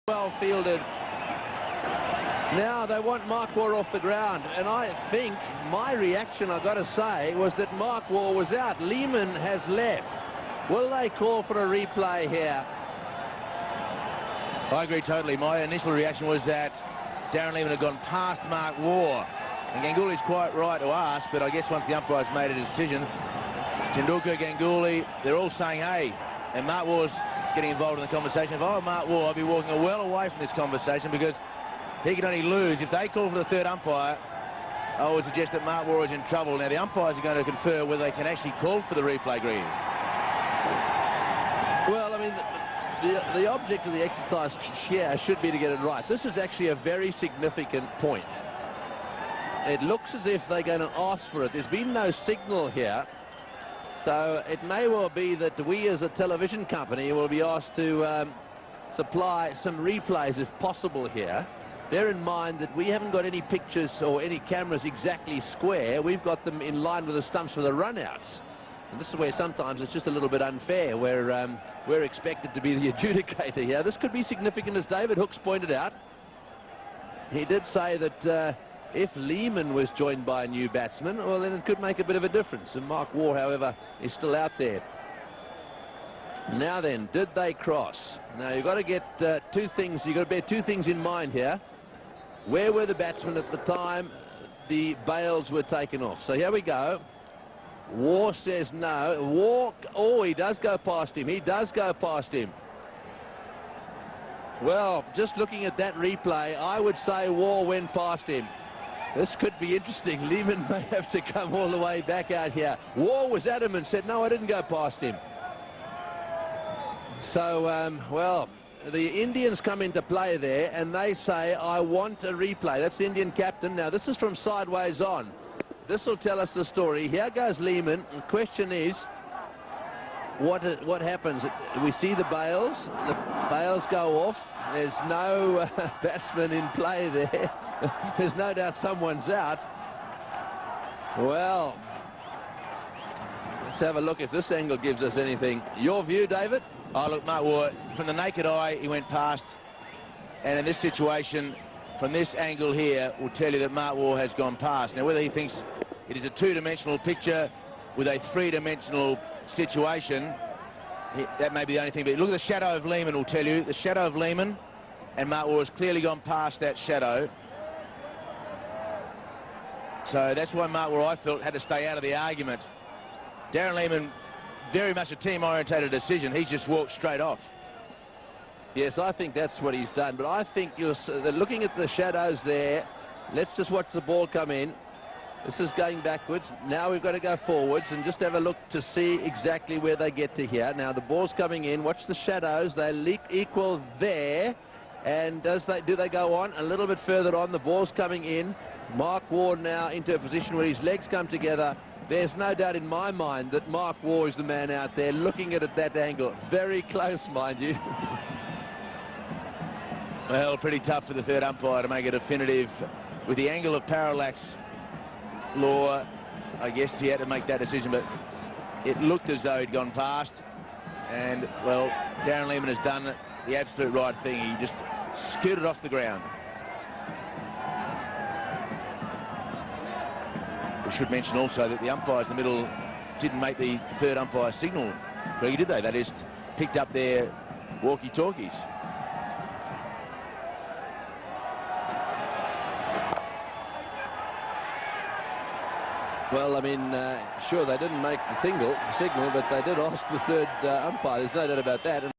Well fielded. Now they want Mark Waugh off the ground, and I think my reaction, I've got to say, was that Mark Waugh was out. Lehmann has left. Will they call for a replay here? I agree totally. My initial reaction was that Darren Lehmann had gone past Mark Waugh, and Ganguly's quite right to ask, but I guess once the umpires made a decision, Tendulkar, Ganguly, they're all saying, hey, and Mark Waugh's getting involved in the conversation. If I were Mark Waugh, I'd be walking well away from this conversation, because he can only lose. If they call for the third umpire, I would suggest that Mark Waugh is in trouble. Now, the umpires are going to confer whether they can actually call for the replay green. Well, I mean, the object of the exercise here should be to get it right. This is actually a very significant point. It looks as if they're going to ask for it. There's been no signal here. So it may well be that we as a television company will be asked to supply some replays if possible here. Bear in mind that we haven't got any pictures or any cameras exactly square. We've got them in line with the stumps for the runouts. And this is where sometimes it's just a little bit unfair, where we're expected to be the adjudicator here. This could be significant, as David Hooks pointed out. He did say that if Lehmann was joined by a new batsman, well, then it could make a bit of a difference. And Mark Waugh, however, is still out there. Now then, did they cross? Now, you've got to get two things. You've got to bear two things in mind here. Where were the batsmen at the time the bails were taken off? So here we go. Waugh says no. Waugh, oh, he does go past him. He does go past him. Well, just looking at that replay, I would say Waugh went past him. This could be interesting. Lehmann may have to come all the way back out here. Waugh was adamant, said, no, I didn't go past him. So, well, the Indians come into play there, and they say, I want a replay. That's the Indian captain. Now, this is from sideways on. This will tell us the story. Here goes Lehmann. The question is, what happens? We see the bails. The bails go off. There's no batsman in play there. There's no doubt someone's out. Well, let's have a look if this angle gives us anything. Your view, David? Oh, look, Mark Waugh, from the naked eye, he went past. And in this situation, from this angle here, will tell you that Mark Waugh has gone past. Now, whether he thinks it is a two-dimensional picture with a three-dimensional situation, that may be the only thing. But look at the shadow of Lehmann will tell you. The shadow of Lehmann, and Mark Waugh has clearly gone past that shadow. So that's why Mark Waugh, I felt, had to stay out of the argument. Darren Lehmann, very much a team-orientated decision. He's just walked straight off. Yes, I think that's what he's done. But I think you're looking at the shadows there. Let's just watch the ball come in. This is going backwards. Now we've got to go forwards and just have a look to see exactly where they get to here. Now the ball's coming in. Watch the shadows. They equal there. And do they go on? A little bit further on. The ball's coming in. Mark Waugh now into a position where his legs come together. There's no doubt in my mind that Mark Waugh is the man out there looking at it at that angle. Very close, mind you. Well, pretty tough for the third umpire to make a definitive. With the angle of parallax law, I guess he had to make that decision, but it looked as though he'd gone past. And, well, Darren Lehmann has done the absolute right thing. He just scooted off the ground. We should mention also that the umpires in the middle didn't make the third umpire signal. Really, did they? They just picked up their walkie-talkies. Well, I mean, sure, they didn't make the signal, but they did ask the third umpire. There's no doubt about that.